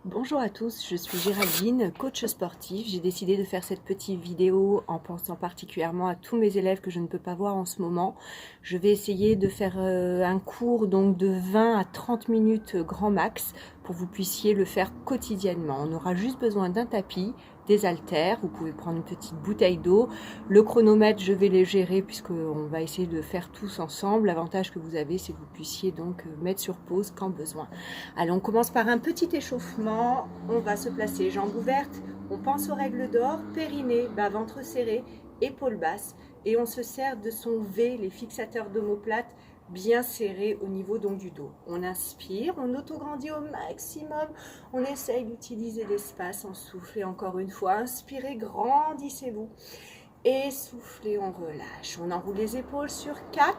Bonjour à tous, je suis Géraldine, coach sportif. J'ai décidé de faire cette petite vidéo en pensant particulièrement à tous mes élèves que je ne peux pas voir en ce moment. Je vais essayer de faire un cours donc de 20 à 30 minutes grand max pour que vous puissiez le faire quotidiennement. On aura juste besoin d'un tapis, des haltères, vous pouvez prendre une petite bouteille d'eau. Le chronomètre, je vais les gérer puisqu'on va essayer de faire tous ensemble. L'avantage que vous avez, c'est que vous puissiez donc mettre sur pause quand besoin. Allez, on commence par un petit échauffement. On va se placer jambes ouvertes. On pense aux règles d'or, périnée, bas ventre serré, épaules basses. Et on se sert de son V, les fixateurs d'omoplate, bien serrés au niveau donc du dos. On inspire, on autograndit au maximum. On essaye d'utiliser l'espace en soufflant encore une fois. Inspirez, grandissez-vous. Et soufflez, on relâche. On enroule les épaules sur 4.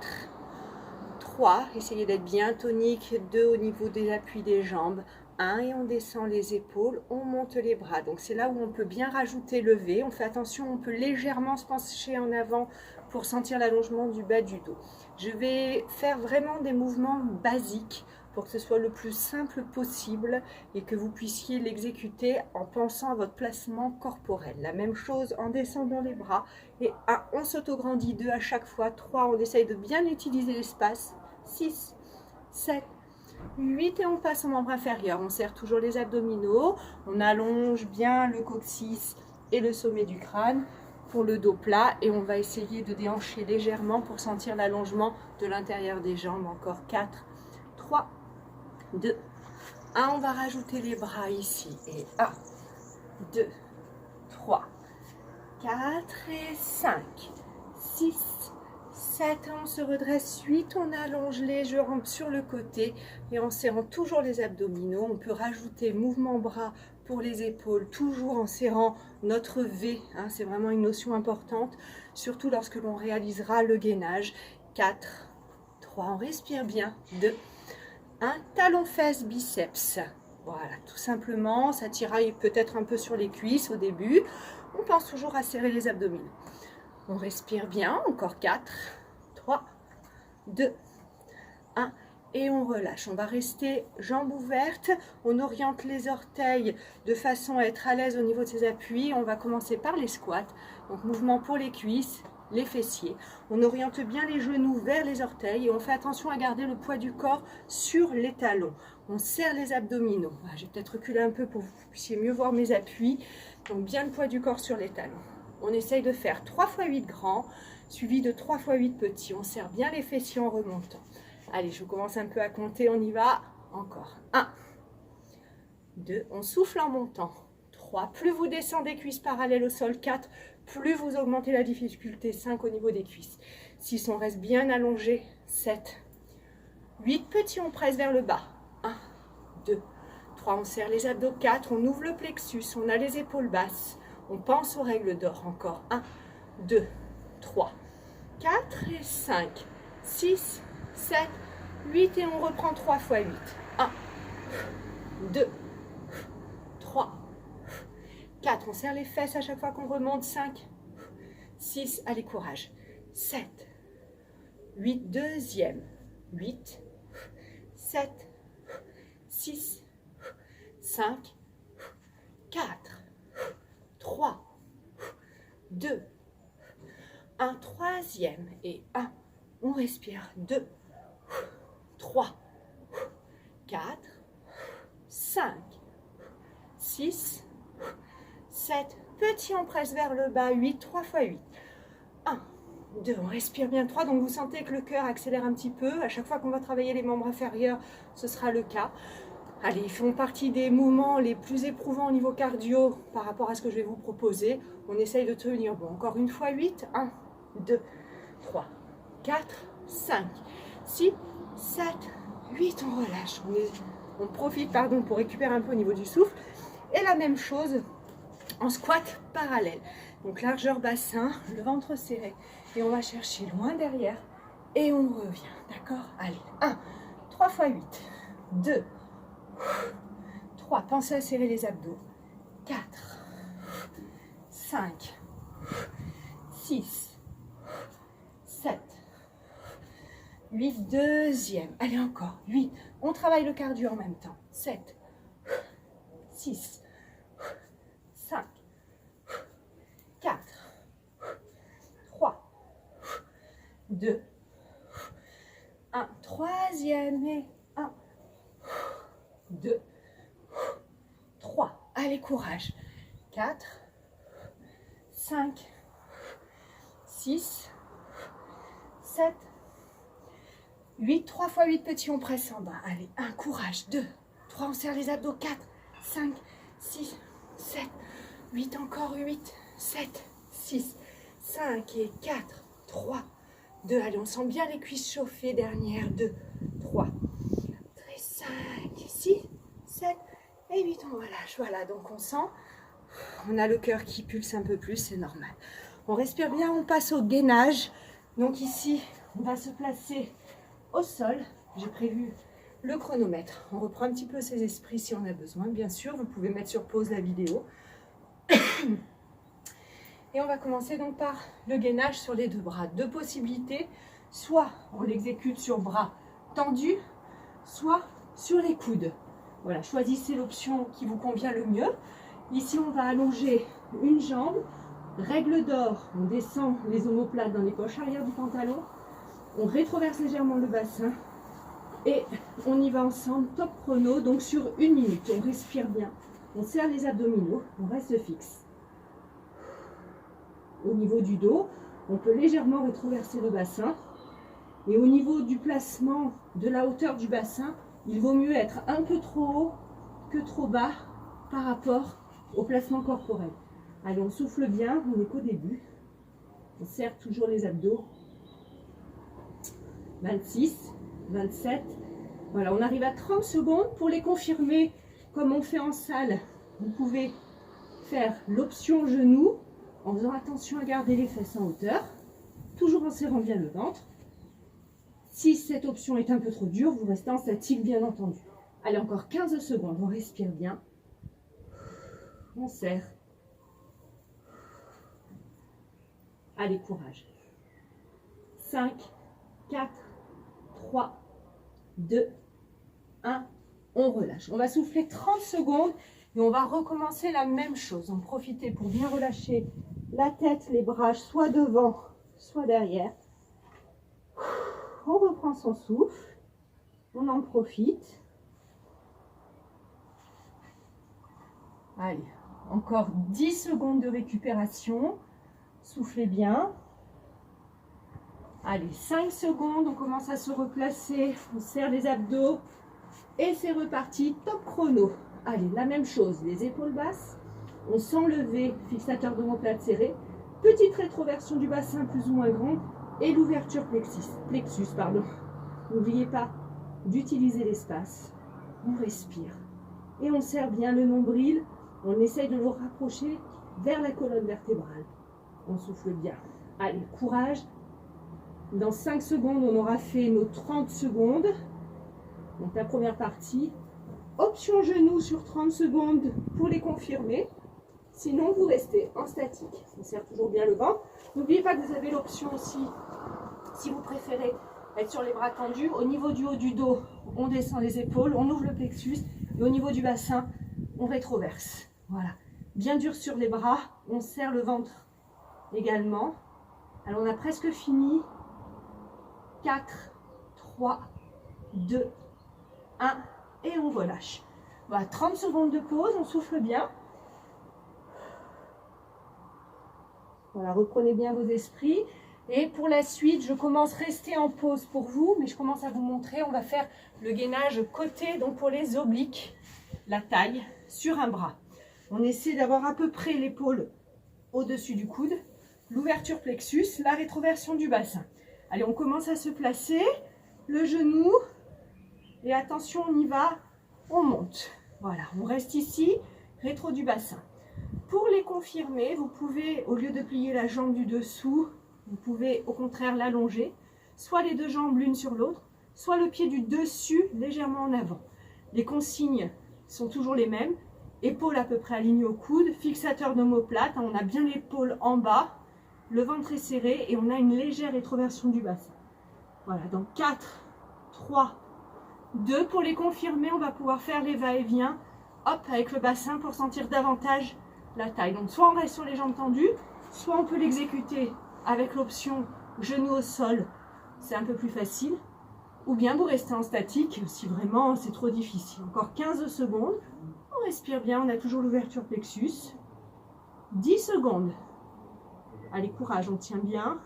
3, essayez d'être bien tonique. 2, au niveau des appuis des jambes. 1, et on descend les épaules, on monte les bras. Donc c'est là où on peut bien rajouter le V. On fait attention, on peut légèrement se pencher en avant pour sentir l'allongement du bas du dos. Je vais faire vraiment des mouvements basiques pour que ce soit le plus simple possible et que vous puissiez l'exécuter en pensant à votre placement corporel. La même chose en descendant les bras. Et 1, on s'autograndit. 2 à chaque fois. 3, on essaye de bien utiliser l'espace. 6, 7, 8 et on passe au membre inférieur. On serre toujours les abdominaux. On allonge bien le coccyx et le sommet du crâne pour le dos plat. Et on va essayer de déhancher légèrement pour sentir l'allongement de l'intérieur des jambes. Encore 4, 3, 2, 1. On va rajouter les bras ici. Et 1, 2, 3, 4 et 5, 6, 7, on se redresse, 8, on allonge les jambes sur le côté et en serrant toujours les abdominaux. On peut rajouter mouvement bras pour les épaules, toujours en serrant notre V, hein, c'est vraiment une notion importante, surtout lorsque l'on réalisera le gainage. 4, 3, on respire bien, 2, 1, talon fesses, biceps. Voilà, tout simplement, ça tiraille peut-être un peu sur les cuisses au début. On pense toujours à serrer les abdominaux. On respire bien, encore 4, 3, 2, 1 et on relâche. On va rester jambes ouvertes, on oriente les orteils de façon à être à l'aise au niveau de ses appuis. On va commencer par les squats, donc mouvement pour les cuisses, les fessiers. On oriente bien les genoux vers les orteils et on fait attention à garder le poids du corps sur les talons. On serre les abdominaux. Je vais peut-être reculer un peu pour que vous puissiez mieux voir mes appuis. Donc bien le poids du corps sur les talons. On essaye de faire 3 x 8 grands, suivi de 3 x 8 petits. On serre bien les fessiers en remontant. Allez, je commence un peu à compter, on y va. Encore. 1, 2, on souffle en montant. 3, plus vous descendez cuisses parallèles au sol. 4, plus vous augmentez la difficulté. 5, au niveau des cuisses. 6, on reste bien allongé. 7, 8, petits, on presse vers le bas. 1, 2, 3, on serre les abdos. 4, on ouvre le plexus, on a les épaules basses. On pense aux règles d'or. Encore 1, 2, 3, 4 et 5, 6, 7, 8 et on reprend 3 x 8. 1, 2, 3, 4. On serre les fesses à chaque fois qu'on remonte. 5, 6, allez courage. 7, 8, deuxième. 8, 7, 6, 5, 4, 3, 2, 1, troisième et 1, on respire, 2, 3, 4, 5, 6, 7, petit, on presse vers le bas, 8, 3 x 8, 1, 2, on respire bien, 3, donc vous sentez que le cœur accélère un petit peu, à chaque fois qu'on va travailler les membres inférieurs, ce sera le cas. Allez, ils font partie des mouvements les plus éprouvants au niveau cardio par rapport à ce que je vais vous proposer. On essaye de tenir. Bon, encore une fois, 8. 1, 2, 3, 4, 5, 6, 7, 8. On relâche. On profite pour récupérer un peu au niveau du souffle. Et la même chose en squat parallèle. Donc largeur bassin, le ventre serré. Et on va chercher loin derrière. Et on revient. D'accord? Allez, 1, 3 x 8. 2, 3, pensez à serrer les abdos. 4, 5, 6, 7, 8, deuxième. Allez encore. 8, on travaille le cardio en même temps. 7, 6, 5, 4, 3, 2, 1. Troisième et 1, 2, 3. Allez, courage. 4, 5, 6, 7, 8. 3 fois 8 petits, on presse en bas. Allez, 1, courage. 2, 3, on serre les abdos. 4, 5, 6, 7, 8. Encore 8, 7, 6, 5 et 4, 3, 2. Allez, on sent bien les cuisses chauffées. Dernière. 2, 3, 5, 6, 7 et 8. On relâche. Voilà, donc on sent, on a le cœur qui pulse un peu plus, c'est normal. On respire bien, on passe au gainage. Donc ici, on va se placer au sol. J'ai prévu le chronomètre. On reprend un petit peu ses esprits si on a besoin. Bien sûr, vous pouvez mettre sur pause la vidéo. Et on va commencer donc par le gainage sur les deux bras. Deux possibilités. Soit on l'exécute sur bras tendus, soit sur les coudes. Voilà, choisissez l'option qui vous convient le mieux. Ici, on va allonger une jambe. Règle d'or, on descend les omoplates dans les poches arrière du pantalon. On rétroverse légèrement le bassin. Et on y va ensemble, top chrono, donc sur 1 minute. On respire bien, on serre les abdominaux, on reste fixe. Au niveau du dos, on peut légèrement rétroverser le bassin. Et au niveau du placement de la hauteur du bassin, il vaut mieux être un peu trop haut que trop bas par rapport au placement corporel. Allez, on souffle bien, on n'est qu'au début. On serre toujours les abdos. 26, 27. Voilà, on arrive à 30 secondes. Pour les confirmer, comme on fait en salle, vous pouvez faire l'option genou en faisant attention à garder les fesses en hauteur, toujours en serrant bien le ventre. Si cette option est un peu trop dure, vous restez en statique, bien entendu. Allez, encore 15 secondes, on respire bien. On serre. Allez, courage. 5, 4, 3, 2, 1. On relâche. On va souffler 30 secondes et on va recommencer la même chose. En profitez pour bien relâcher la tête, les bras, soit devant, soit derrière. On reprend son souffle. On en profite. Allez, encore 10 secondes de récupération. Soufflez bien. Allez, 5 secondes, on commence à se replacer. On serre les abdos. Et c'est reparti, top chrono. Allez, la même chose, les épaules basses. On sent lever, fixateur d'omoplate serré. Petite rétroversion du bassin plus ou moins grande. Et l'ouverture plexus. N'oubliez pas d'utiliser l'espace. On respire. Et on serre bien le nombril. On essaye de le rapprocher vers la colonne vertébrale. On souffle bien. Allez, courage. Dans 5 secondes, on aura fait nos 30 secondes. Donc la première partie. Option genou sur 30 secondes pour les confirmer. Sinon, vous restez en statique. On serre toujours bien le ventre. N'oubliez pas que vous avez l'option aussi, si vous préférez être sur les bras tendus. Au niveau du haut du dos, on descend les épaules, on ouvre le plexus. Et au niveau du bassin, on rétroverse. Voilà. Bien dur sur les bras. On serre le ventre également. Alors, on a presque fini. 4, 3, 2, 1. Et on relâche. Voilà, 30 secondes de pause. On souffle bien. Voilà, reprenez bien vos esprits. Et pour la suite, je commence à rester en pause pour vous, mais je commence à vous montrer. On va faire le gainage côté, donc pour les obliques, la taille sur un bras. On essaie d'avoir à peu près l'épaule au-dessus du coude, l'ouverture plexus, la rétroversion du bassin. Allez, on commence à se placer, le genou, et attention, on y va, on monte. Voilà, on reste ici, rétro du bassin. Pour les confirmer, vous pouvez, au lieu de plier la jambe du dessous, vous pouvez au contraire l'allonger, soit les deux jambes l'une sur l'autre, soit le pied du dessus légèrement en avant. Les consignes sont toujours les mêmes, épaules à peu près alignées au coude, fixateur d'omoplate, on a bien l'épaule en bas, le ventre est serré et on a une légère rétroversion du bassin. Voilà, donc 4, 3, 2, pour les confirmer, on va pouvoir faire les va-et-vient hop, avec le bassin pour sentir davantage la taille. Donc soit on reste sur les jambes tendues, soit on peut l'exécuter avec l'option genou au sol, c'est un peu plus facile. Ou bien vous restez en statique si vraiment c'est trop difficile. Encore 15 secondes. On respire bien, on a toujours l'ouverture plexus. 10 secondes. Allez, courage, on tient bien.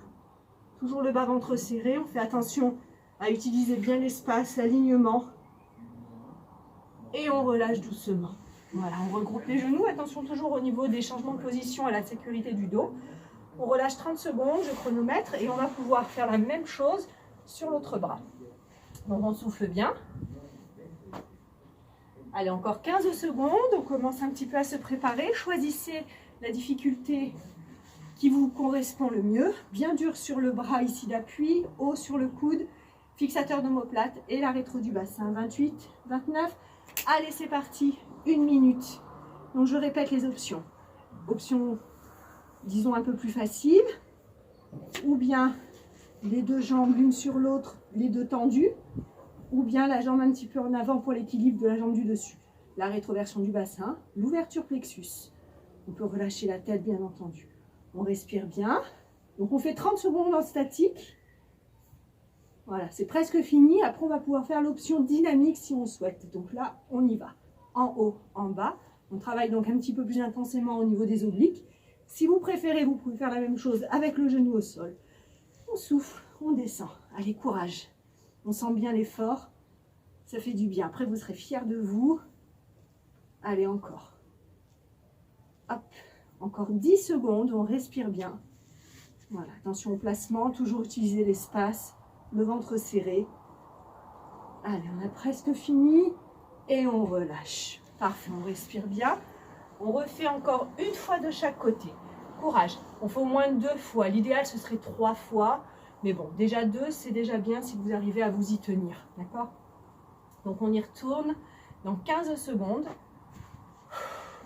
Toujours le bas-ventre serré. On fait attention à utiliser bien l'espace, l'alignement. Et on relâche doucement. Voilà, on regroupe les genoux. Attention toujours au niveau des changements de position à la sécurité du dos. On relâche 30 secondes, je chronomètre. Et on va pouvoir faire la même chose sur l'autre bras. Donc on souffle bien. Allez, encore 15 secondes. On commence un petit peu à se préparer. Choisissez la difficulté qui vous correspond le mieux. Bien dur sur le bras ici d'appui, haut sur le coude, fixateur d'omoplate et la rétro du bassin. 28, 29. Allez, c'est parti. 1 minute. Donc je répète les options. Option, disons, un peu plus facile. Ou bien les deux jambes l'une sur l'autre, les deux tendues, ou bien la jambe un petit peu en avant pour l'équilibre de la jambe du dessus. La rétroversion du bassin, l'ouverture plexus. On peut relâcher la tête, bien entendu. On respire bien. Donc on fait 30 secondes en statique. Voilà, c'est presque fini. Après, on va pouvoir faire l'option dynamique si on souhaite. Donc là, on y va. En haut, en bas. On travaille donc un petit peu plus intensément au niveau des obliques. Si vous préférez, vous pouvez faire la même chose avec le genou au sol. On souffle, on descend. Allez, courage. On sent bien l'effort. Ça fait du bien. Après, vous serez fiers de vous. Allez, encore. Hop. Encore 10 secondes. On respire bien. Voilà. Attention au placement. Toujours utiliser l'espace. Le ventre serré. Allez, on a presque fini. Et on relâche. Parfait. On respire bien. On refait encore une fois de chaque côté. Courage. On fait au moins 2 fois. L'idéal, ce serait 3 fois. Mais bon, déjà 2, c'est déjà bien si vous arrivez à vous y tenir. D'accord? Donc, on y retourne dans 15 secondes.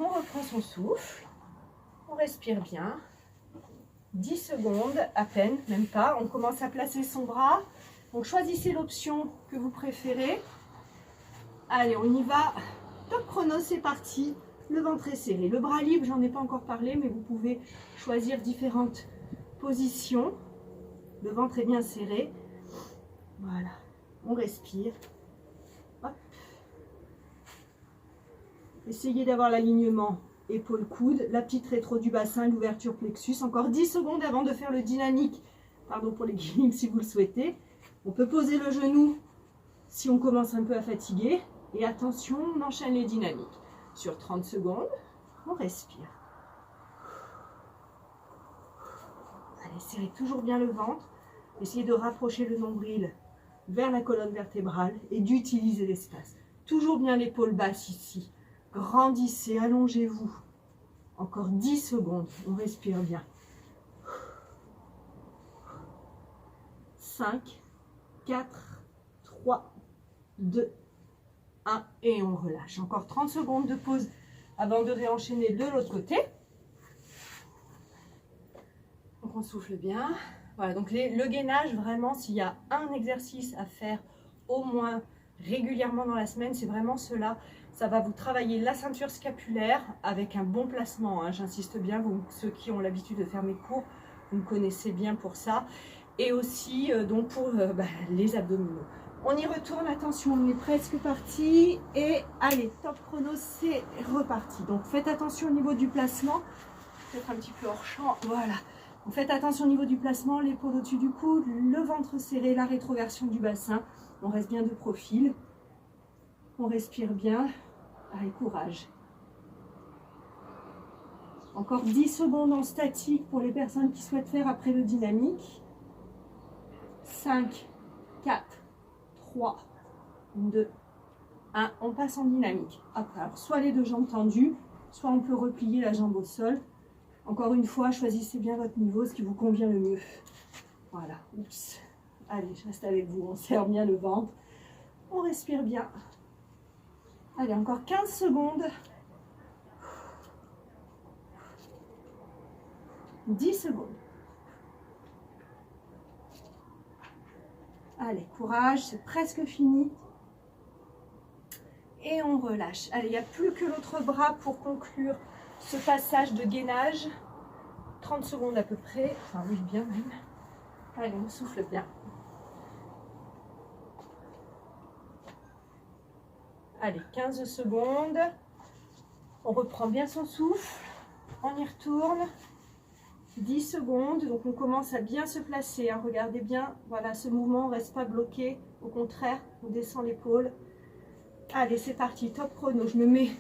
On reprend son souffle. On respire bien. 10 secondes, à peine, même pas. On commence à placer son bras. Donc, choisissez l'option que vous préférez. Allez, on y va. Top chrono, c'est parti. Le ventre est serré. Le bras libre, j'en ai pas encore parlé, mais vous pouvez choisir différentes positions. Le ventre est bien serré. Voilà. On respire. Hop. Essayez d'avoir l'alignement épaule-coude, la petite rétro du bassin, l'ouverture plexus. Encore 10 secondes avant de faire le dynamique. Pardon pour les gimmicks si vous le souhaitez. On peut poser le genou si on commence un peu à fatiguer. Et attention, on enchaîne les dynamiques. Sur 30 secondes, on respire. Allez, serrez toujours bien le ventre. Essayez de rapprocher le nombril vers la colonne vertébrale et d'utiliser l'espace. Toujours bien l'épaule basse ici. Grandissez, allongez-vous. Encore 10 secondes, on respire bien. 5, 4, 3, 2, 1 et on relâche. Encore 30 secondes de pause avant de réenchaîner de l'autre côté. Donc on souffle bien. Voilà, donc le gainage, vraiment, s'il y a un exercice à faire au moins régulièrement dans la semaine, c'est vraiment cela. Ça va vous travailler la ceinture scapulaire avec un bon placement, hein, j'insiste bien, vous, ceux qui ont l'habitude de faire mes cours, vous me connaissez bien pour ça. Et aussi donc pour les abdominaux. On y retourne, attention, on est presque parti. Et allez, top chrono, c'est reparti. Donc faites attention au niveau du placement. Peut-être un petit peu hors champ, voilà. Donc faites attention au niveau du placement, l'épaule au-dessus du coude, le ventre serré, la rétroversion du bassin. On reste bien de profil. On respire bien. Allez, courage. Encore 10 secondes en statique pour les personnes qui souhaitent faire après le dynamique. 5, 4, 3, 2, 1. On passe en dynamique. Après, alors, soit les deux jambes tendues, soit on peut replier la jambe au sol. Encore une fois, choisissez bien votre niveau, ce qui vous convient le mieux. Voilà. Oups. Allez, je reste avec vous. On serre bien le ventre. On respire bien. Allez, encore 15 secondes. 10 secondes. Allez, courage, c'est presque fini. et on relâche. Allez, il n'y a plus que l'autre bras pour conclure ce passage de gainage. 30 secondes à peu près, enfin oui, bien même. Allez, on souffle bien. Allez, 15 secondes. On reprend bien son souffle. On y retourne. 10 secondes. Donc on commence à bien se placer. Hein. Regardez bien, voilà, ce mouvement, on ne reste pas bloqué. Au contraire, on descend l'épaule. Allez, c'est parti, top chrono. Je me mets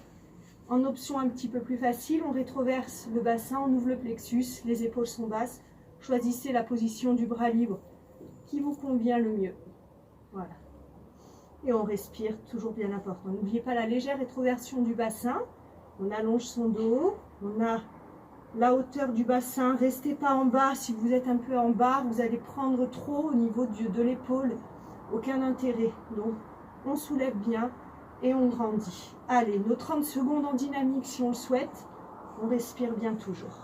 en option un petit peu plus facile. On rétroverse le bassin, on ouvre le plexus. Les épaules sont basses. Choisissez la position du bras libre qui vous convient le mieux. Voilà. Et on respire, toujours bien important. N'oubliez pas la légère rétroversion du bassin. On allonge son dos. On a la hauteur du bassin. Restez pas en bas. Si vous êtes un peu en bas, vous allez prendre trop au niveau de l'épaule. Aucun intérêt. Donc, on soulève bien et on grandit. Allez, nos 30 secondes en dynamique si on le souhaite. On respire bien toujours.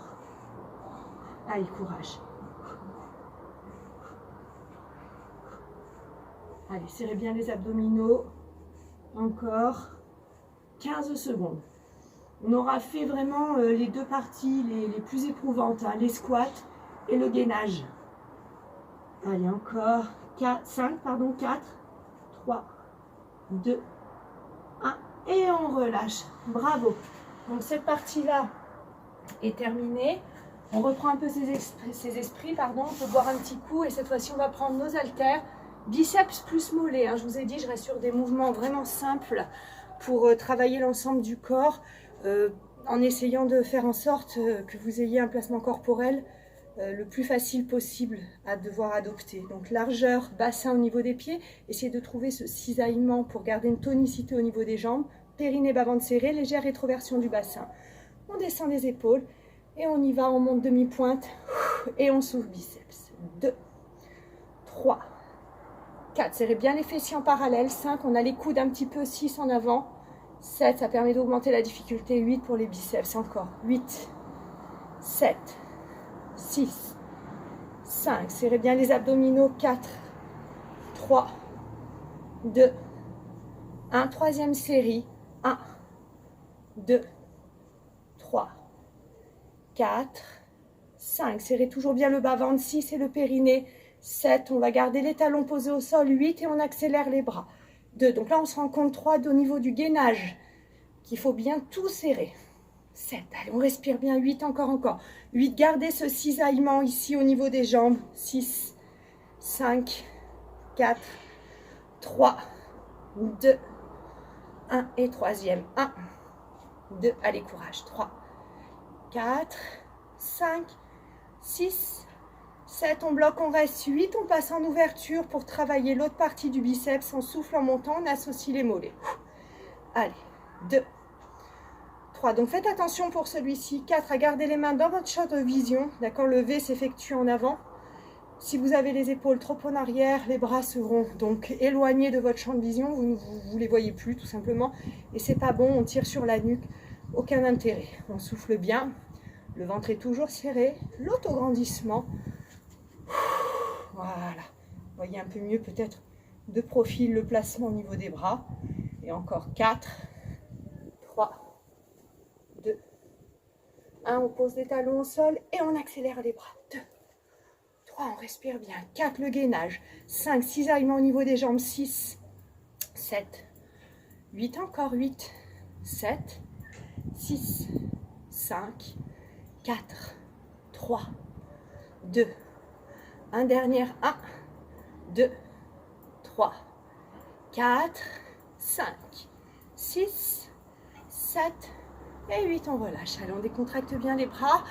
Allez, courage. Allez, serrez bien les abdominaux. Encore 15 secondes. On aura fait vraiment les deux parties les plus éprouvantes, hein, les squats et le gainage. Allez, encore 4, 3, 2, 1 et on relâche. Bravo. Donc cette partie-là est terminée. On reprend un peu ses esprits, on peut boire un petit coup et cette fois-ci on va prendre nos haltères. Biceps plus mollets, hein. Je vous ai dit, je reste sur des mouvements vraiment simples pour travailler l'ensemble du corps en essayant de faire en sorte que vous ayez un placement corporel le plus facile possible à devoir adopter. Donc largeur, bassin au niveau des pieds, essayez de trouver ce cisaillement pour garder une tonicité au niveau des jambes, périnée bas ventre serré, légère rétroversion du bassin. On descend les épaules et on y va, on monte demi-pointe et on souffle biceps. 2, 3, 4, serrez bien les fessiers en parallèle. 5, on a les coudes un petit peu. 6 en avant. 7, ça permet d'augmenter la difficulté. 8 pour les biceps, encore. 8, 7, 6, 5, serrez bien les abdominaux. 4, 3, 2, 1, troisième série. 1, 2, 3, 4, 5, serrez toujours bien le bas-ventre. 6 et le périnée. 7, on va garder les talons posés au sol. 8 et on accélère les bras. 2, donc là on se rend compte 3 au niveau du gainage qu'il faut bien tout serrer. 7, allez on respire bien. 8, encore. 8, gardez ce cisaillement ici au niveau des jambes. 6, 5, 4, 3, 2, 1 et troisième. 1, 2, allez courage. 3, 4, 5, 6, 7, on bloque, on reste. 8, on passe en ouverture pour travailler l'autre partie du biceps. On souffle en montant, on associe les mollets. Allez, 2, 3. Donc faites attention pour celui-ci. 4, à garder les mains dans votre champ de vision. D'accord, le V s'effectue en avant. Si vous avez les épaules trop en arrière, les bras seront donc éloignés de votre champ de vision. Vous ne les voyez plus tout simplement. Et c'est pas bon, on tire sur la nuque. Aucun intérêt. On souffle bien. Le ventre est toujours serré. L'autograndissement. Voilà, vous voyez un peu mieux peut-être de profil le placement au niveau des bras. Et encore 4, 3, 2, 1, on pose les talons au sol et on accélère les bras. 2, 3, on respire bien. 4, le gainage. 5, cisaillement au niveau des jambes. 6, 7, 8, encore 8, 7, 6, 5, 4, 3, 2, un dernier. 1, 2, 3, 4, 5, 6, 7 et 8. On relâche. Allez, on décontracte bien les bras,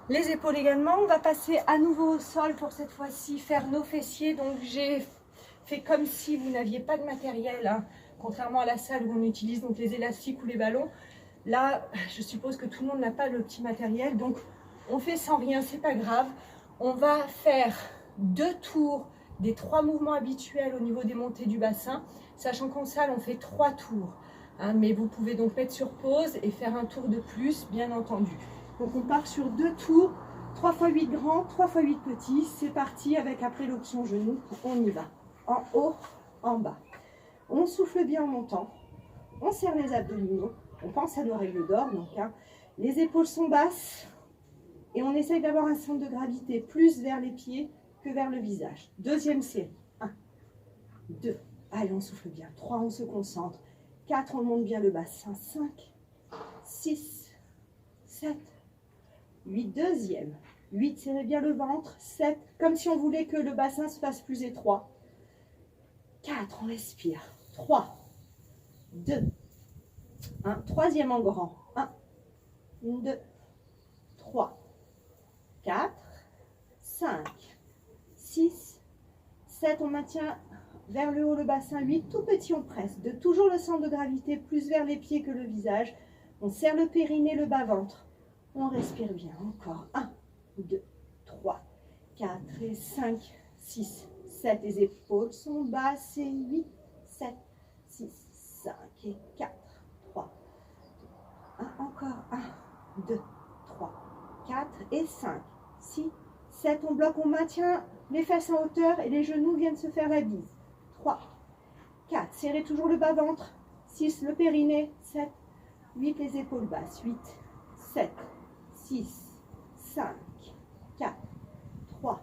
les épaules également. On va passer à nouveau au sol pour cette fois-ci faire nos fessiers. Donc j'ai fait comme si vous n'aviez pas de matériel, hein, contrairement à la salle où on utilise donc les élastiques ou les ballons. Là, je suppose que tout le monde n'a pas le petit matériel, donc on fait sans rien, c'est pas grave. On va faire 2 tours des 3 mouvements habituels au niveau des montées du bassin, sachant qu'en salle on fait 3 tours, hein, mais vous pouvez donc mettre sur pause et faire un tour de plus, bien entendu. Donc on part sur 2 tours, 3 x 8 grands, 3 x 8 petits. C'est parti avec après l'option genou. On y va, en haut, en bas. On souffle bien en montant. On serre les abdominaux. On pense à nos règles d'or. Donc, hein, les épaules sont basses. Et on essaye d'avoir un centre de gravité plus vers les pieds que vers le visage. Deuxième série. 1, 2. Allez, on souffle bien. 3, on se concentre. 4, on monte bien le bassin. 5, 6, 7, 8. Deuxième. 8, serrez bien le ventre. 7, comme si on voulait que le bassin se fasse plus étroit. 4, on respire. 3, 2, 1. Troisième en grand. 1, 2, 3, 4, 5, 6, 7. On maintient vers le haut le bassin. 8, tout petit, on presse. De toujours le centre de gravité plus vers les pieds que le visage. On serre le périnée, le bas-ventre. On respire bien. Encore. 1, 2, 3, 4 et 5, 6, 7. Les épaules sont basses et 8, 7, 6, 5 et 4, 3, 2, 1. Encore. 1, 2, 3, 4 et 5, 6, 7. On bloque, on maintient les fesses en hauteur et les genoux viennent se faire la bise. 3, 4. Serrez toujours le bas-ventre. 6, le périnée. 7, 8, les épaules basses. 8, 7, 6, 5, 4, 3,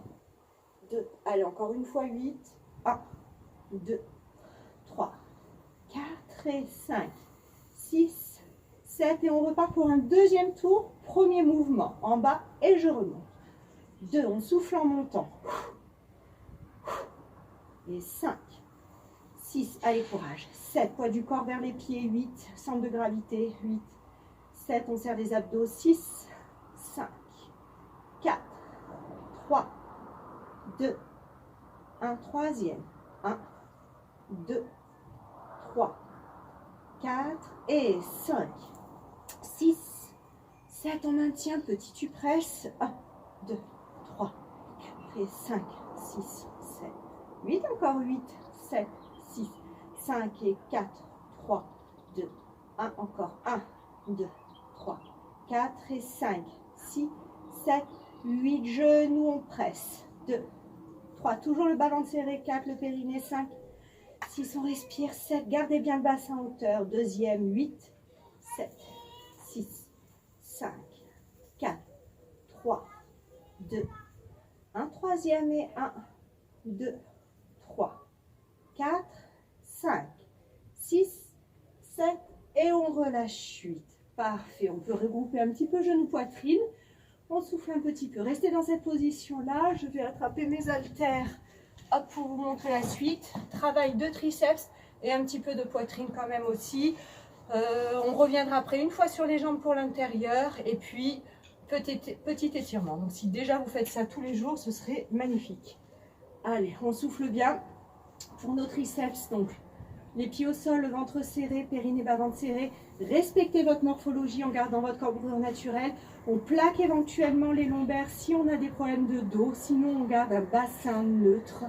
2. Allez, encore une fois. 8, 1, 2, 3, 4 et 5, 6, 7. Et on repart pour un deuxième tour. Premier mouvement, en bas et je remonte. 2, on souffle en montant. Et 5, 6, allez courage. 7, poids du corps vers les pieds. 8, centre de gravité. 8, 7, on serre les abdos. 6, 5, 4, 3, 2, 1. Troisième. 1, 2, 3, 4 et 5, 6, 7. On maintient. Petit, tu presses. 1, 2, 3, 4 et 5, 6, 7, 8. Encore 8, 7, 6, 5 et 4, 3, 2, 1. Encore 1, 2, 3, 4 et 5, 6, 7, 8. Genoux, on presse. 2, 3. Toujours le bas-ventre serré. 4, le périnée. 5, 6, on respire. 7, gardez bien le bassin en hauteur. Deuxième. 8, 7, 6, 5, 4, 3, 2, 1. Troisième et 1, 2, 3, 4, 5, 6, 7 et on relâche 8. Parfait. On peut regrouper un petit peu genou poitrine. On souffle un petit peu. Restez dans cette position-là. Je vais attraper mes haltères. Hop, pour vous montrer la suite. Travail de triceps et un petit peu de poitrine quand même aussi. On reviendra après une fois sur les jambes pour l'intérieur et puis petit étirement. Donc si déjà vous faites ça tous les jours, ce serait magnifique. Allez, on souffle bien pour nos triceps. Donc les pieds au sol, le ventre serré, périnée, bas-ventre serré. Respectez votre morphologie en gardant votre cambrure naturelle. On plaque éventuellement les lombaires si on a des problèmes de dos. Sinon, on garde un bassin neutre.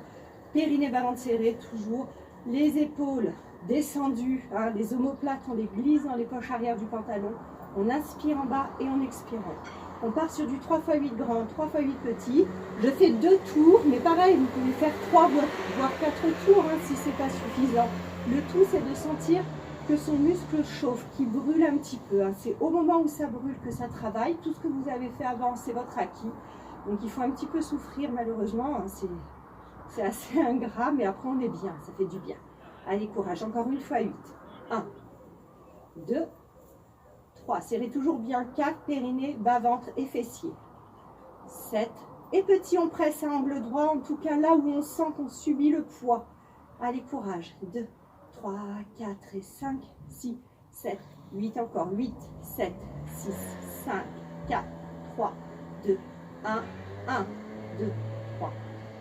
Périnée, bas-ventre serré, toujours. Les épaules descendues, hein, les omoplates, on les glisse dans les poches arrière du pantalon. On inspire en bas et on expire en haut. On part sur du 3 x 8 grand, 3 x 8 petit. Je fais 2 tours, mais pareil, vous pouvez faire 3 voire 4 tours hein, si ce n'est pas suffisant. Le tout, c'est de sentir que son muscle chauffe, qu'il brûle un petit peu. Hein. C'est au moment où ça brûle que ça travaille. Tout ce que vous avez fait avant, c'est votre acquis. Donc il faut un petit peu souffrir, malheureusement. Hein. C'est assez ingrat, mais après on est bien, ça fait du bien. Allez, courage, encore une fois 8. 1, 2, 3. Serrez toujours bien 4, périnée, bas-ventre et fessiers. 7. Et petit, on presse à angle droit, en tout cas là où on sent qu'on subit le poids. Allez, courage. 2, 3, 4 et 5, 6, 7, 8. Encore 8, 7, 6, 5, 4, 3, 2, 1, 1, 2, 3,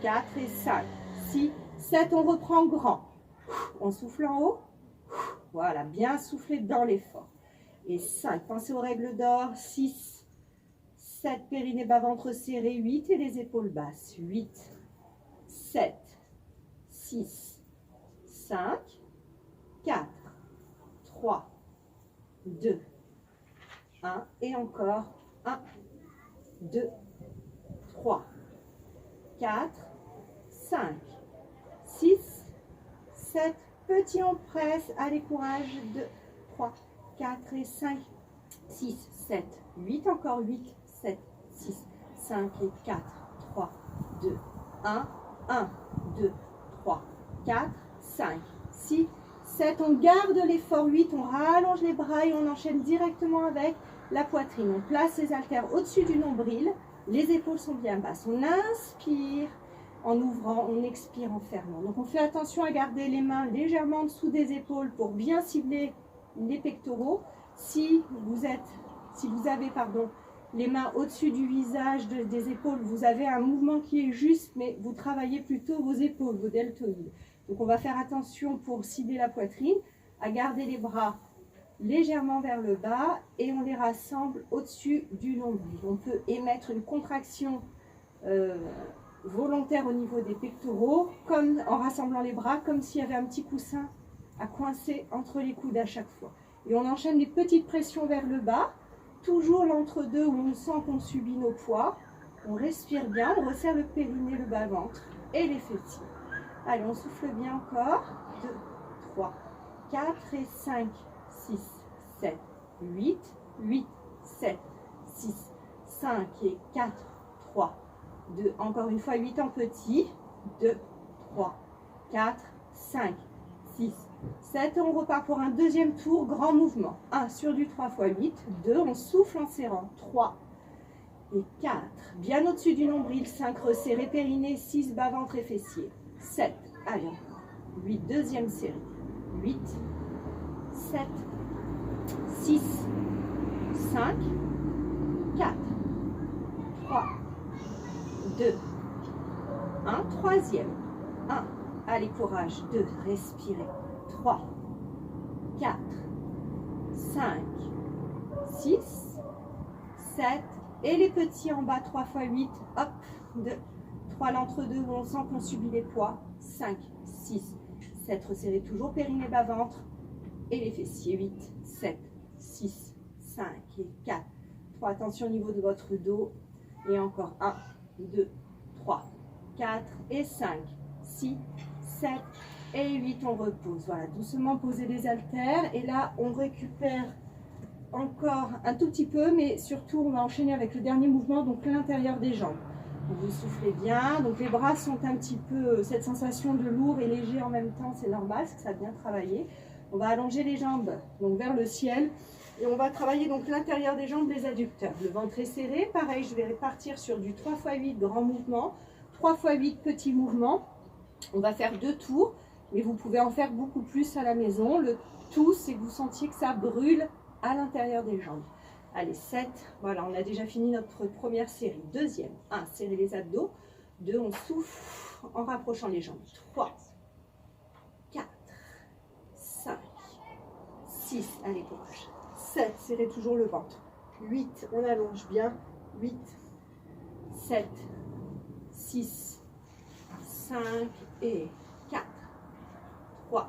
4 et 5, 6, 7. On reprend grand. On souffle en haut. Voilà, bien souffler dans l'effort. Et 5, pensez aux règles d'or. 6, 7, périnée, bas-ventre serré. 8 et les épaules basses. 8, 7, 6, 5, 4, 3, 2, 1. Et encore 1, 2, 3, 4, 5, 6, 7. Petit, on presse. Allez, courage. 2, 4 et 5, 6, 7, 8, encore 8, 7, 6, 5 et 4, 3, 2, 1, 1, 2, 3, 4, 5, 6, 7, on garde l'effort, 8, on rallonge les bras et on enchaîne directement avec la poitrine. On place les haltères au-dessus du nombril, les épaules sont bien basses. On inspire en ouvrant, on expire en fermant. Donc on fait attention à garder les mains légèrement en dessous des épaules pour bien cibler les pectoraux. Si vous avez les mains au-dessus du visage, des épaules, vous avez un mouvement qui est juste, mais vous travaillez plutôt vos épaules, vos deltoïdes. Donc on va faire attention pour cibler la poitrine, à garder les bras légèrement vers le bas et on les rassemble au-dessus du nombril. On peut émettre une contraction volontaire au niveau des pectoraux, comme en rassemblant les bras, comme s'il y avait un petit coussin à coincer entre les coudes à chaque fois. Et on enchaîne les petites pressions vers le bas, toujours l'entre-deux où on sent qu'on subit nos poids. On respire bien, on resserre le périnée, le bas-ventre et les fessiers. Allez, on souffle bien encore. 2, 3, 4 et 5, 6, 7, 8, 8, 7, 6, 5 et 4, 3, 2, encore une fois 8 en petit. 2, 3, 4, 5, 6, 7, on repart pour un deuxième tour, grand mouvement. 1 sur du 3 x 8, 2, on souffle en serrant, 3 et 4, bien au-dessus du nombril, 5, resserré périnée, 6, bas-ventre et fessiers, 7, allez encore, 8, deuxième série, 8, 7, 6, 5, 4, 3, 2, 1, troisième, 1, allez courage, 2, respirez, 3, 4, 5, 6, 7, et les petits en bas, 3 x 8, hop, 2, 3 l'entre-deux où on sent qu'on subit les poids, 5, 6, 7, resserrez toujours périnée bas-ventre, et les fessiers, 8, 7, 6, 5 et 4, 3, attention au niveau de votre dos, et encore 1, 2, 3, 4 et 5, 6, 7 et 8, on repose. Voilà, doucement poser les haltères et là on récupère encore un tout petit peu, mais surtout on va enchaîner avec le dernier mouvement, donc l'intérieur des jambes. Vous soufflez bien, donc les bras sont un petit peu, cette sensation de lourd et léger en même temps, c'est normal, parce que ça a bien travaillé. On va allonger les jambes donc vers le ciel et on va travailler donc l'intérieur des jambes, les adducteurs. Le ventre est serré, pareil, je vais répartir sur du 3 x 8 grand mouvement, 3 x 8 petit mouvement. On va faire 2 tours, mais vous pouvez en faire beaucoup plus à la maison. Le tout, c'est que vous sentiez que ça brûle à l'intérieur des jambes. Allez, 7, voilà, on a déjà fini notre première série. Deuxième, 1, serrez les abdos. 2, on souffle en rapprochant les jambes. 3, 4, 5, 6, allez, courage. 7, serrez toujours le ventre. 8, on allonge bien. 8, 7, 6, 5 et 4, 3,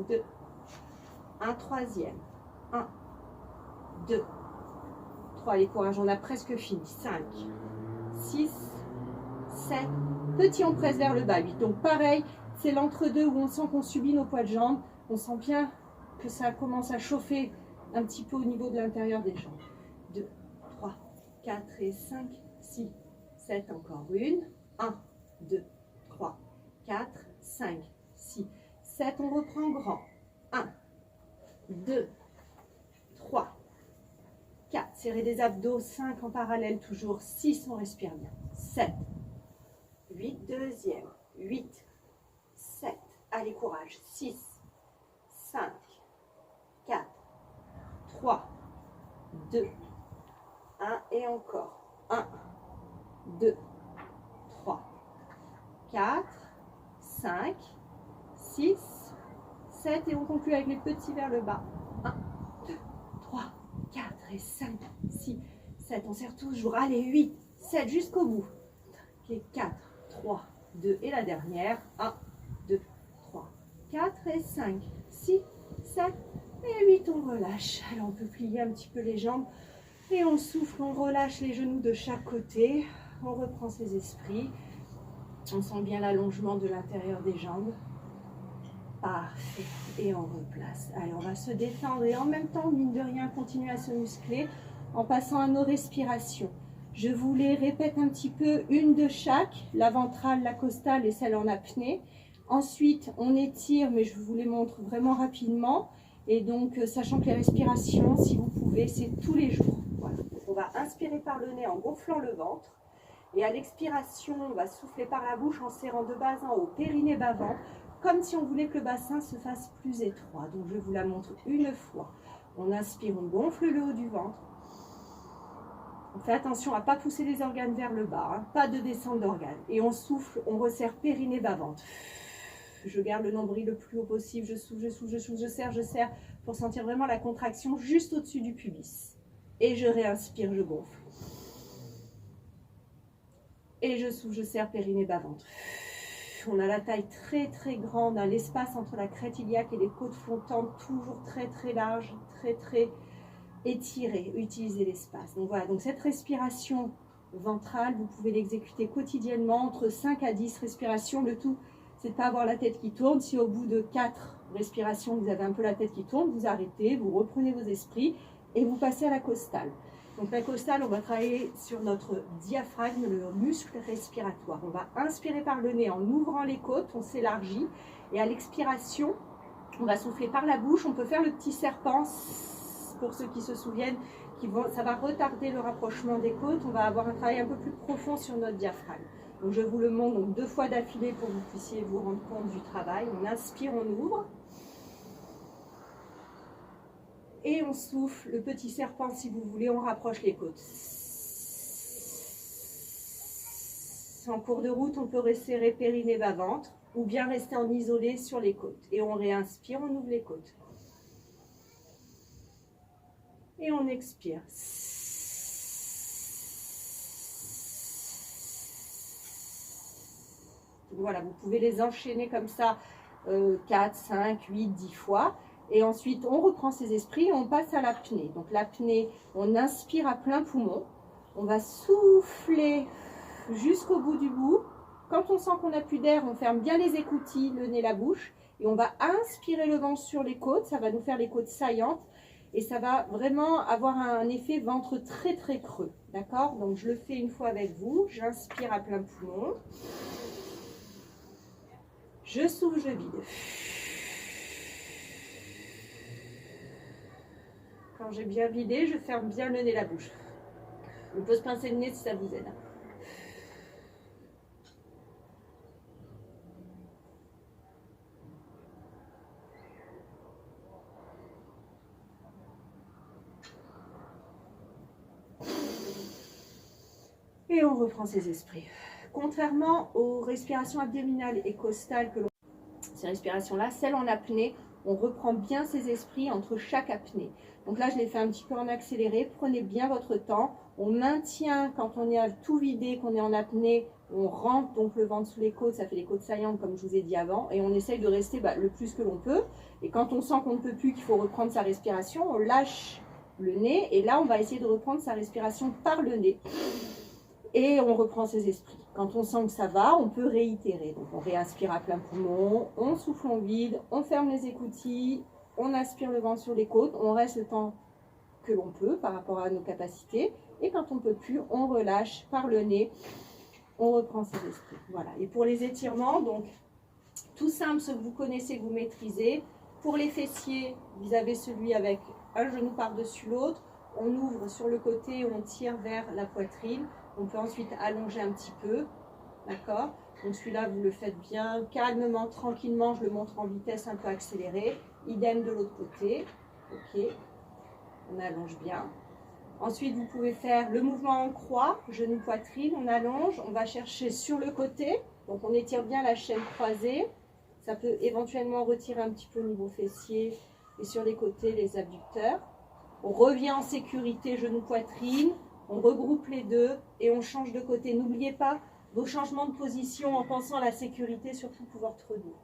2, 1, troisième. 1, 2, 3, allez, courage, on a presque fini. 5, 6, 7, petit, on presse vers le bas. 8, donc pareil, c'est l'entre-deux où on sent qu'on subit nos poids de jambes. On sent bien que ça commence à chauffer un petit peu au niveau de l'intérieur des jambes. 2, 3, 4 et 5, 6, 7, encore une. 1, 2, 3, 4, 5, 6, 7, on reprend grand. 1, 2, 3, 4, serrez des abdos, 5 en parallèle toujours, 6, on respire bien, 7, 8, deuxième, 8, 7, allez courage, 6, 5, 4, 3, 2, 1 et encore, 1, 2, 3, 4, 5, 6, 7 et on conclut avec les petits vers le bas, 1, 2, 3, 4 et 5, 6, 7, on serre toujours, allez 8, 7 jusqu'au bout, okay, 4, 3, 2 et la dernière, 1, 2, 3, 4 et 5, 6, 7 et 8, on relâche. Alors on peut plier un petit peu les jambes et on souffle, on relâche les genoux de chaque côté, on reprend ses esprits, on sent bien l'allongement de l'intérieur des jambes. Parfait. Et on replace. Allez, on va se détendre et en même temps, mine de rien, continuer à se muscler en passant à nos respirations. Je vous les répète un petit peu, une de chaque, la ventrale, la costale et celle en apnée. Ensuite, on étire, mais je vous les montre vraiment rapidement. Et donc, sachant que les respirations, si vous pouvez, c'est tous les jours. Voilà. On va inspirer par le nez en gonflant le ventre. Et à l'expiration, on va souffler par la bouche en serrant de bas en haut, périnée bas-ventre, comme si on voulait que le bassin se fasse plus étroit. Donc, je vous la montre une fois. On inspire, on gonfle le haut du ventre. On fait attention à ne pas pousser les organes vers le bas, hein, pas de descente d'organes. Et on souffle, on resserre périnée bas-ventre. Je garde le nombril le plus haut possible, je souffle, je souffle, je souffle, je serre pour sentir vraiment la contraction juste au-dessus du pubis. Et je réinspire, je gonfle. Et je souffle, je serre périnée bas-ventre. On a la taille très très grande, hein, l'espace entre la crête iliaque et les côtes flottantes, toujours très très large, très très étirer, utiliser l'espace. Donc voilà, donc cette respiration ventrale, vous pouvez l'exécuter quotidiennement entre 5 à 10 respirations. Le tout, c'est de ne pas avoir la tête qui tourne. Si au bout de 4 respirations, vous avez un peu la tête qui tourne, vous arrêtez, vous reprenez vos esprits et vous passez à la costale. Donc la costale, on va travailler sur notre diaphragme, le muscle respiratoire. On va inspirer par le nez en ouvrant les côtes, on s'élargit. Et à l'expiration, on va souffler par la bouche. On peut faire le petit serpent. Pour ceux qui se souviennent, ça va retarder le rapprochement des côtes. On va avoir un travail un peu plus profond sur notre diaphragme. Donc je vous le montre donc 2 fois d'affilée pour que vous puissiez vous rendre compte du travail. On inspire, on ouvre. Et on souffle le petit serpent si vous voulez, on rapproche les côtes. En cours de route, on peut resserrer périnée bas-ventre ou bien rester en isolé sur les côtes. Et on réinspire, on ouvre les côtes. Et on expire. Voilà, vous pouvez les enchaîner comme ça 4, 5, 8, 10 fois. Et ensuite, on reprend ses esprits et on passe à l'apnée. Donc l'apnée, on inspire à plein poumon. On va souffler jusqu'au bout du bout. Quand on sent qu'on n'a plus d'air, on ferme bien les écoutilles, le nez, la bouche. Et on va inspirer le vent sur les côtes. Ça va nous faire les côtes saillantes. Et ça va vraiment avoir un effet ventre très très creux. D'accord? Donc je le fais une fois avec vous. J'inspire à plein poumon. Je souffle, je vide. Quand j'ai bien vidé, je ferme bien le nez et la bouche. On peut se pincer le nez si ça vous aide. Et on reprend ses esprits. Contrairement aux respirations abdominales et costales, ces respirations-là, celles en apnée, on reprend bien ses esprits entre chaque apnée. Donc là, je l'ai fait un petit peu en accéléré. Prenez bien votre temps. On maintient, quand on est à tout vidé, qu'on est en apnée, on rentre donc le ventre sous les côtes, ça fait les côtes saillantes comme je vous ai dit avant. Et on essaye de rester le plus que l'on peut. Et quand on sent qu'on ne peut plus, qu'il faut reprendre sa respiration, on lâche le nez. Et là, on va essayer de reprendre sa respiration par le nez. Et on reprend ses esprits. Quand on sent que ça va, on peut réitérer. Donc on réinspire à plein poumon, on souffle en vide, on ferme les écoutilles, on aspire le vent sur les côtes, on reste le temps que l'on peut par rapport à nos capacités. Et quand on ne peut plus, on relâche par le nez, on reprend ses esprits. Voilà. Et pour les étirements, donc tout simple, ce que vous connaissez, que vous maîtrisez. Pour les fessiers, vous avez celui avec un genou par-dessus l'autre. On ouvre sur le côté, on tire vers la poitrine. On peut ensuite allonger un petit peu, d'accord? Donc celui-là, vous le faites bien, calmement, tranquillement. Je le montre en vitesse un peu accélérée. Idem de l'autre côté, ok? On allonge bien. Ensuite, vous pouvez faire le mouvement en croix, genou, poitrine, on allonge. On va chercher sur le côté, donc on étire bien la chaîne croisée. Ça peut éventuellement retirer un petit peu au niveau fessier et sur les côtés, les abducteurs. On revient en sécurité, genou, poitrine. On regroupe les deux et on change de côté. N'oubliez pas vos changements de position en pensant à la sécurité, surtout pour votre dos.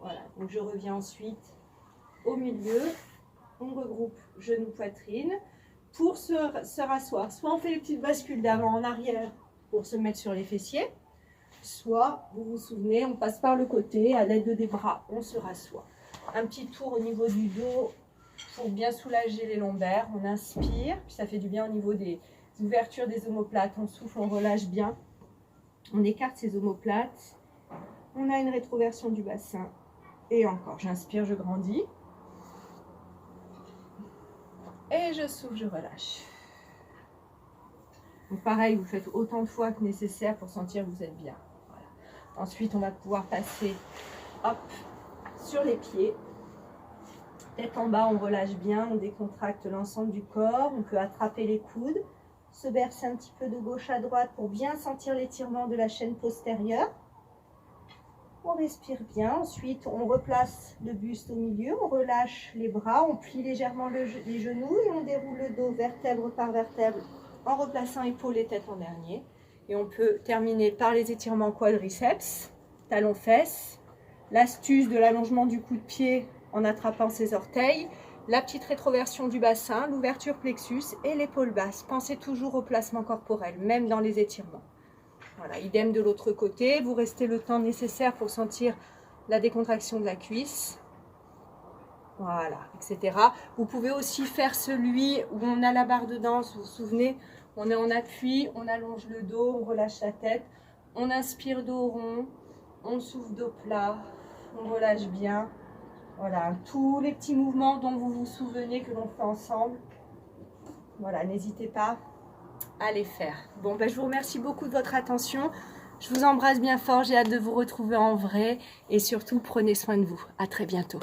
Voilà, donc je reviens ensuite au milieu. On regroupe genou, poitrine. Pour se rasseoir, soit on fait les petites bascules d'avant en arrière pour se mettre sur les fessiers, soit, vous vous souvenez, on passe par le côté, à l'aide des bras, on se rassoit. Un petit tour au niveau du dos pour bien soulager les lombaires. On inspire, puis ça fait du bien au niveau des ouvertures des omoplates. On souffle, on relâche bien. On écarte ces omoplates. On a une rétroversion du bassin. Et encore, j'inspire, je grandis. Et je souffle, je relâche. Donc pareil, vous faites autant de fois que nécessaire pour sentir que vous êtes bien. Voilà. Ensuite, on va pouvoir passer hop, sur les pieds. Tête en bas, on relâche bien, on décontracte l'ensemble du corps. On peut attraper les coudes, se bercer un petit peu de gauche à droite pour bien sentir l'étirement de la chaîne postérieure. On respire bien. Ensuite, on replace le buste au milieu, on relâche les bras, on plie légèrement les genoux et on déroule le dos vertèbre par vertèbre en replaçant épaules et tête en dernier. Et on peut terminer par les étirements quadriceps, talons-fesses, l'astuce de l'allongement du cou de pied en attrapant ses orteils, la petite rétroversion du bassin, l'ouverture plexus et l'épaule basse. Pensez toujours au placement corporel, même dans les étirements. Voilà, idem de l'autre côté, vous restez le temps nécessaire pour sentir la décontraction de la cuisse. Voilà, etc. Vous pouvez aussi faire celui où on a la barre de danse, vous vous souvenez, on est en appui, on allonge le dos, on relâche la tête, on inspire dos rond, on souffle dos plat, on relâche bien. Voilà, tous les petits mouvements dont vous vous souvenez que l'on fait ensemble. Voilà, n'hésitez pas à les faire. Bon, ben, je vous remercie beaucoup de votre attention. Je vous embrasse bien fort, j'ai hâte de vous retrouver en vrai. Et surtout, prenez soin de vous. À très bientôt.